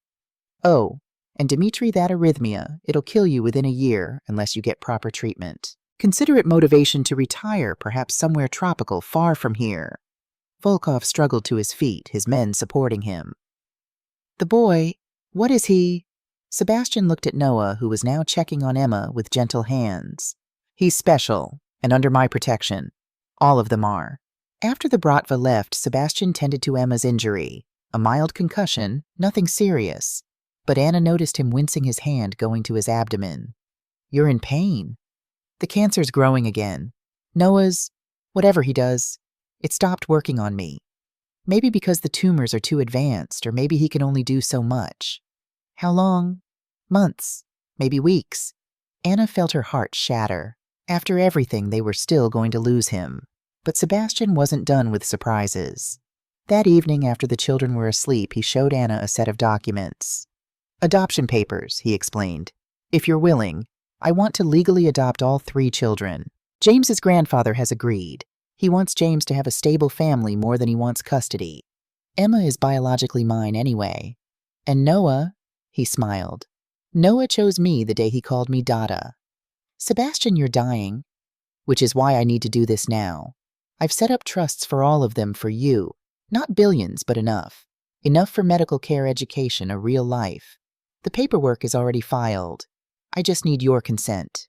A: Oh, and Dimitri, that arrhythmia, it'll kill you within a year unless you get proper treatment. Consider it motivation to retire, perhaps somewhere tropical, far from here. Volkov struggled to his feet, his men supporting him. The boy, what is he? Sebastian looked at Noah, who was now checking on Emma with gentle hands. He's special, and under my protection. All of them are. After the Bratva left, Sebastian tended to Emma's injury. A mild concussion, nothing serious. But Anna noticed him wincing, his hand going to his abdomen. You're in pain. The cancer's growing again. Noah's, whatever he does, it stopped working on me. Maybe because the tumors are too advanced, or maybe he can only do so much. How long? Months, maybe weeks. Anna felt her heart shatter. After everything, they were still going to lose him. But Sebastian wasn't done with surprises. That evening, after the children were asleep, he showed Anna a set of documents. Adoption papers, he explained. If you're willing, I want to legally adopt all 3 children. James's grandfather has agreed. He wants James to have a stable family more than he wants custody. Emma is biologically mine anyway. And Noah, he smiled. Noah chose me the day he called me Dada. Sebastian, you're dying, which is why I need to do this now. I've set up trusts for all of them for you. Not billions, but enough. Enough for medical care, education, a real life. The paperwork is already filed. I just need your consent.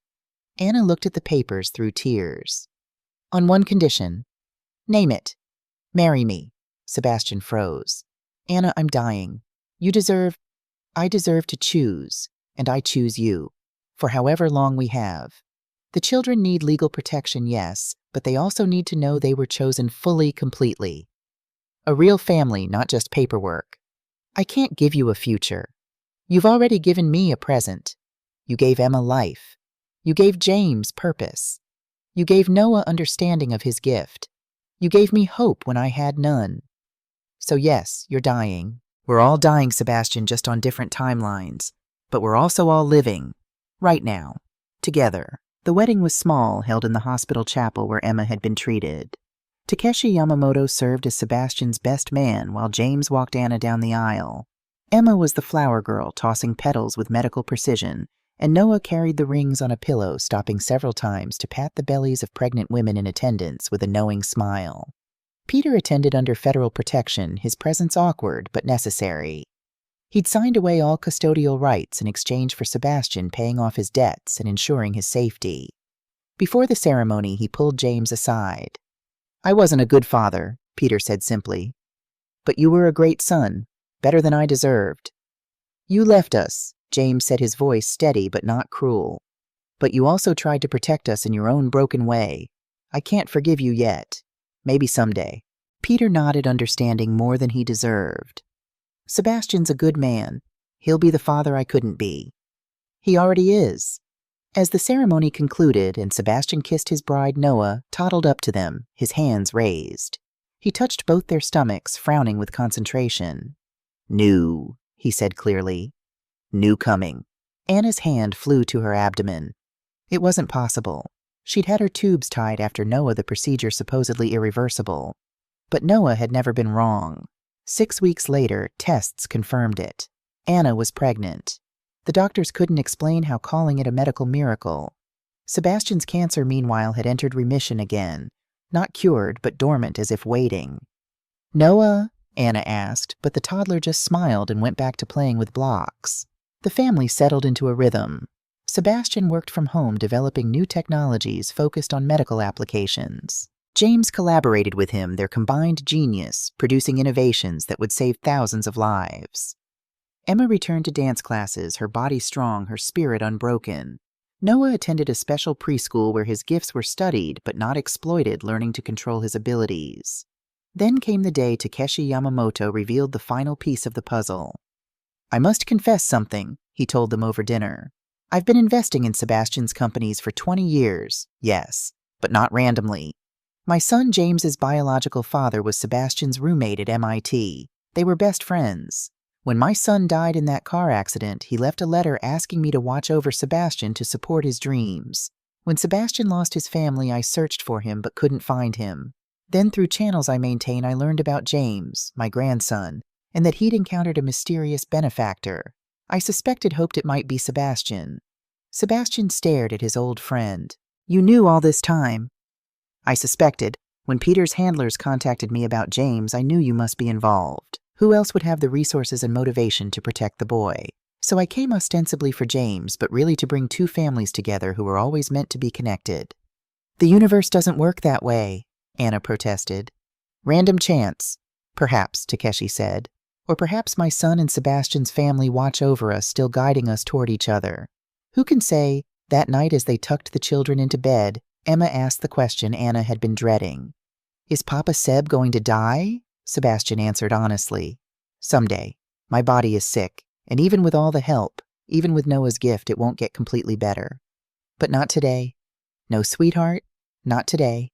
A: Anna looked at the papers through tears. On one condition. Name it. Marry me. Sebastian froze. Anna, I'm dying. I deserve to choose, and I choose you, for however long we have. The children need legal protection, yes, but they also need to know they were chosen fully, completely. A real family, not just paperwork. I can't give you a future. You've already given me a present. You gave Emma life. You gave James purpose. You gave Noah understanding of his gift. You gave me hope when I had none. So yes, you're dying. We're all dying, Sebastian, just on different timelines. But we're also all living. Right now. Together. The wedding was small, held in the hospital chapel where Emma had been treated. Takeshi Yamamoto served as Sebastian's best man while James walked Anna down the aisle. Emma was the flower girl, tossing petals with medical precision, and Noah carried the rings on a pillow, stopping several times to pat the bellies of pregnant women in attendance with a knowing smile. Peter attended under federal protection, his presence awkward but necessary. He'd signed away all custodial rights in exchange for Sebastian paying off his debts and ensuring his safety. Before the ceremony, he pulled James aside. I wasn't a good father, Peter said simply. But you were a great son, better than I deserved. You left us, James said, his voice steady but not cruel. But you also tried to protect us in your own broken way. I can't forgive you yet. Maybe someday. Peter nodded, understanding more than he deserved. Sebastian's a good man. He'll be the father I couldn't be. He already is. As the ceremony concluded and Sebastian kissed his bride Noah, toddled up to them, his hands raised. He touched both their stomachs, frowning with concentration. New, he said clearly. New coming. Anna's hand flew to her abdomen. It wasn't possible. She'd had her tubes tied after Noah, the procedure supposedly irreversible. But Noah had never been wrong. 6 weeks later, tests confirmed it. Anna was pregnant. The doctors couldn't explain how, calling it a medical miracle. Sebastian's cancer, meanwhile, had entered remission again. Not cured, but dormant, as if waiting. Noah? Anna asked, but the toddler just smiled and went back to playing with blocks. The family settled into a rhythm. Sebastian worked from home, developing new technologies focused on medical applications. James collaborated with him, their combined genius, producing innovations that would save thousands of lives. Emma returned to dance classes, her body strong, her spirit unbroken. Noah attended a special preschool where his gifts were studied but not exploited, learning to control his abilities. Then came the day Takeshi Yamamoto revealed the final piece of the puzzle. I must confess something, he told them over dinner. I've been investing in Sebastian's companies for 20 years, yes, but not randomly. My son James's biological father was Sebastian's roommate at MIT. They were best friends. When my son died in that car accident, he left a letter asking me to watch over Sebastian to support his dreams. When Sebastian lost his family, I searched for him but couldn't find him. Then through channels I maintain, I learned about James, my grandson, and that he'd encountered a mysterious benefactor. I hoped it might be Sebastian. Sebastian stared at his old friend. You knew all this time. I suspected. When Peter's handlers contacted me about James, I knew you must be involved. Who else would have the resources and motivation to protect the boy? So I came ostensibly for James, but really to bring two families together who were always meant to be connected. The universe doesn't work that way, Anna protested. Random chance, perhaps, Takeshi said. Or perhaps my son and Sebastian's family watch over us, still guiding us toward each other. Who can say? That night as they tucked the children into bed, Emma asked the question Anna had been dreading. Is Papa Seb going to die? Sebastian answered honestly. Someday. My body is sick, and even with all the help, even with Noah's gift, it won't get completely better. But not today. No, sweetheart, not today.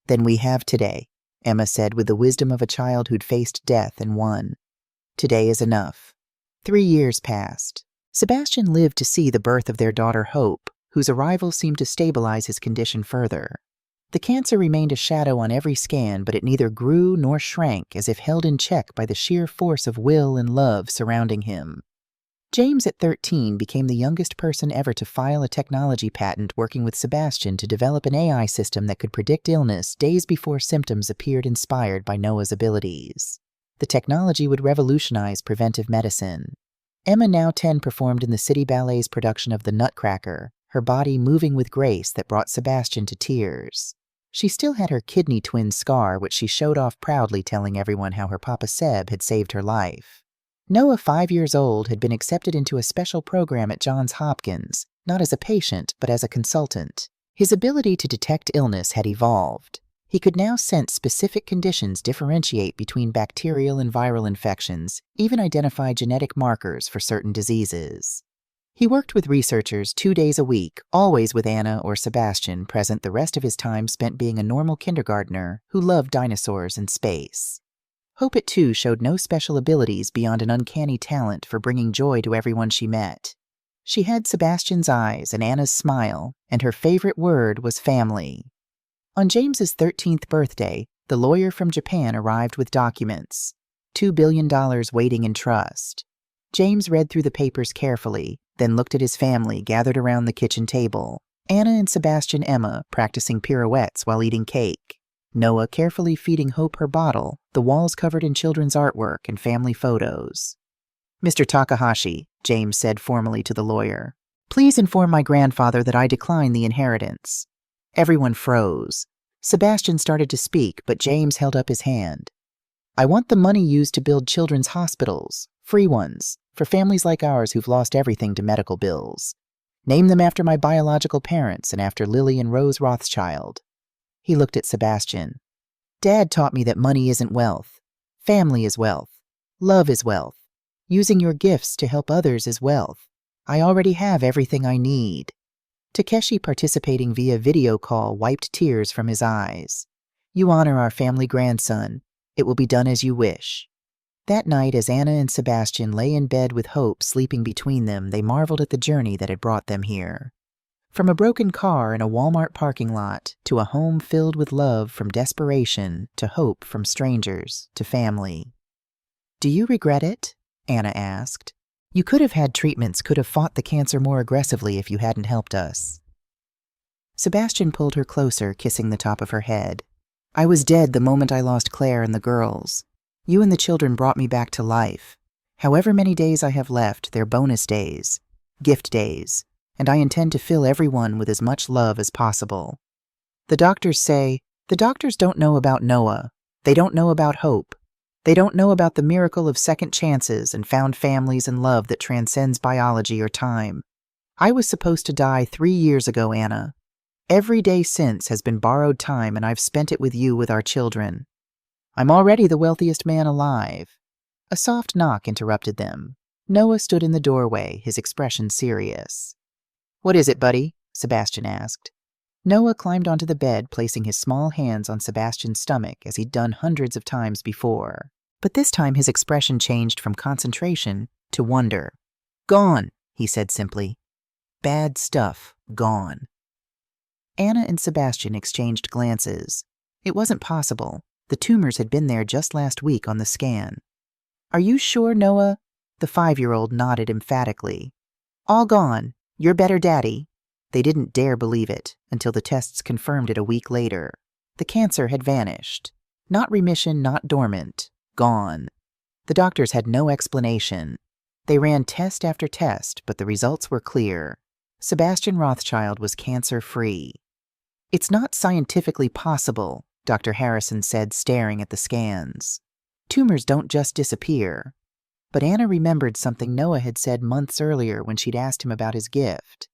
A: Then we have today, Emma said with the wisdom of a child who'd faced death and won. Today is enough. 3 years passed. Sebastian lived to see the birth of their daughter Hope, whose arrival seemed to stabilize his condition further. The cancer remained a shadow on every scan, but it neither grew nor shrank, as if held in check by the sheer force of will and love surrounding him. James, at 13, became the youngest person ever to file a technology patent working with Sebastian to develop an AI system that could predict illness days before symptoms appeared, inspired by Noah's abilities. The technology would revolutionize preventive medicine. Emma, now 10, performed in the City Ballet's production of The Nutcracker, her body moving with grace that brought Sebastian to tears. She still had her kidney twin scar, which she showed off proudly, telling everyone how her Papa Seb had saved her life. Noah, 5 years old, had been accepted into a special program at Johns Hopkins, not as a patient, but as a consultant. His ability to detect illness had evolved. He could now sense specific conditions, differentiate between bacterial and viral infections, even identify genetic markers for certain diseases. He worked with researchers 2 days a week, always with Anna or Sebastian present, the rest of his time spent being a normal kindergartner who loved dinosaurs and space. Hope, at 2, showed no special abilities beyond an uncanny talent for bringing joy to everyone she met. She had Sebastian's eyes and Anna's smile, and her favorite word was family. On James's 13th birthday, the lawyer from Japan arrived with documents. $2 billion waiting in trust. James read through the papers carefully, then looked at his family gathered around the kitchen table. Anna and Sebastian, Emma practicing pirouettes while eating cake. Noah carefully feeding Hope her bottle, the walls covered in children's artwork and family photos. Mr. Takahashi, James said formally to the lawyer, please inform my grandfather that I decline the inheritance. Everyone froze. Sebastian started to speak, but James held up his hand. I want the money used to build children's hospitals, free ones, for families like ours who've lost everything to medical bills. Name them after my biological parents and after Lily and Rose Rothschild. He looked at Sebastian. Dad taught me that money isn't wealth. Family is wealth. Love is wealth. Using your gifts to help others is wealth. I already have everything I need. Takeshi, participating via video call, wiped tears from his eyes. You honor our family grandson. It will be done as you wish. That night, as Anna and Sebastian lay in bed with Hope sleeping between them, they marveled at the journey that had brought them here. From a broken car in a Walmart parking lot, to a home filled with love from desperation, to hope from strangers, to family. Do you regret it? Anna asked. You could have had treatments, could have fought the cancer more aggressively if you hadn't helped us. Sebastian pulled her closer, kissing the top of her head. I was dead the moment I lost Claire and the girls. You and the children brought me back to life. However many days I have left, they're bonus days, gift days, and I intend to fill every one with as much love as possible. The doctors don't know about Noah. They don't know about hope. They don't know about the miracle of second chances and found families and love that transcends biology or time. I was supposed to die 3 years ago, Anna. Every day since has been borrowed time, and I've spent it with you, with our children. I'm already the wealthiest man alive. A soft knock interrupted them. Noah stood in the doorway, his expression serious. What is it, buddy? Sebastian asked. Noah climbed onto the bed, placing his small hands on Sebastian's stomach as he'd done hundreds of times before. But this time his expression changed from concentration to wonder. Gone, he said simply. Bad stuff, gone. Anna and Sebastian exchanged glances. It wasn't possible. The tumors had been there just last week on the scan. "Are you sure, Noah?" The 5-year-old nodded emphatically. "All gone. You're better, Daddy." They didn't dare believe it until the tests confirmed it a week later. The cancer had vanished. Not remission, not dormant. Gone. The doctors had no explanation. They ran test after test, but the results were clear. Sebastian Rothschild was cancer-free. "It's not scientifically possible," Dr. Harrison said, staring at the scans. "Tumors don't just disappear." But Anna remembered something Noah had said months earlier when she'd asked him about his gift.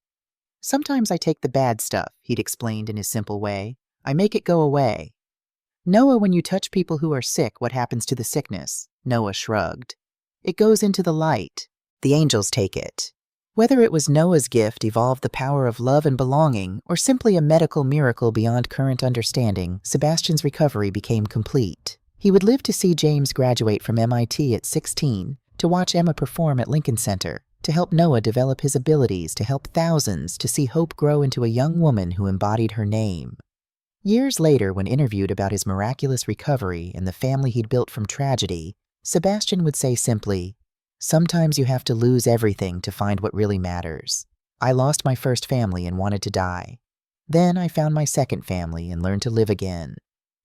A: "Sometimes I take the bad stuff," he'd explained in his simple way. "I make it go away." "Noah, when you touch people who are sick, what happens to the sickness?" Noah shrugged. "It goes into the light. The angels take it." Whether it was Noah's gift evolved the power of love and belonging, or simply a medical miracle beyond current understanding, Sebastian's recovery became complete. He would live to see James graduate from MIT at 16, to watch Emma perform at Lincoln Center, to help Noah develop his abilities, to help thousands to see hope grow into a young woman who embodied her name. Years later, when interviewed about his miraculous recovery and the family he'd built from tragedy, Sebastian would say simply, "Sometimes you have to lose everything to find what really matters. I lost my first family and wanted to die. Then I found my second family and learned to live again.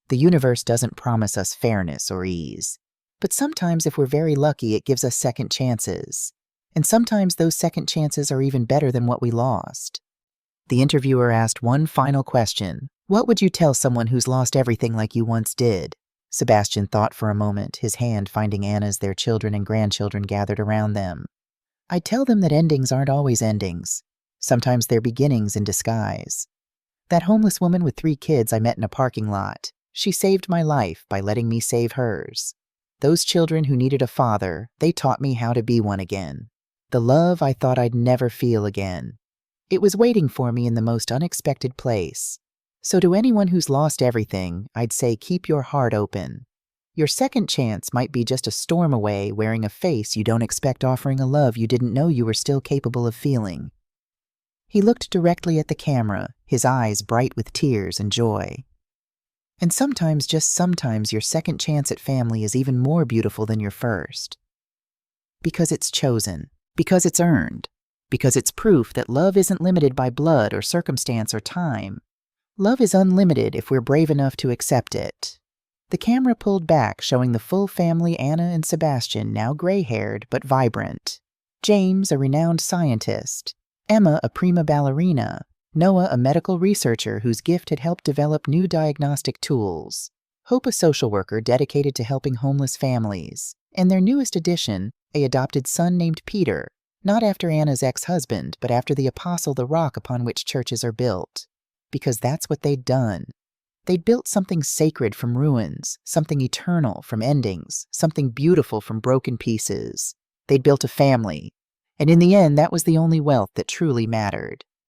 A: The universe doesn't promise us fairness or ease. But sometimes if we're very lucky, it gives us second chances. And sometimes those second chances are even better than what we lost." The interviewer asked one final question. "What would you tell someone who's lost everything like you once did?" Sebastian thought for a moment, his hand finding Anna's, their children and grandchildren gathered around them. "I'd tell them that endings aren't always endings. Sometimes they're beginnings in disguise. That homeless woman with 3 kids I met in a parking lot, she saved my life by letting me save hers. Those children who needed a father, they taught me how to be one again. The love I thought I'd never feel again. It was waiting for me in the most unexpected place. So to anyone who's lost everything, I'd say keep your heart open. Your second chance might be just a storm away, wearing a face you don't expect, offering a love you didn't know you were still capable of feeling." He looked directly at the camera, his eyes bright with tears and joy. "And sometimes, just sometimes, your second chance at family is even more beautiful than your first. Because it's chosen, because it's earned, because it's proof that love isn't limited by blood or circumstance or time. Love is unlimited if we're brave enough to accept it." The camera pulled back, showing the full family, Anna and Sebastian, now gray-haired but vibrant. James, a renowned scientist. Emma, a prima ballerina. Noah, a medical researcher whose gift had helped develop new diagnostic tools. Hope, a social worker dedicated to helping homeless families. And their newest addition, an adopted son named Peter, not after Anna's ex-husband, but after the apostle, the rock upon which churches are built. Because that's what they'd done. They'd built something sacred from ruins, something eternal from endings, something beautiful from broken pieces. They'd built a family. And in the end, that was the only wealth that truly mattered.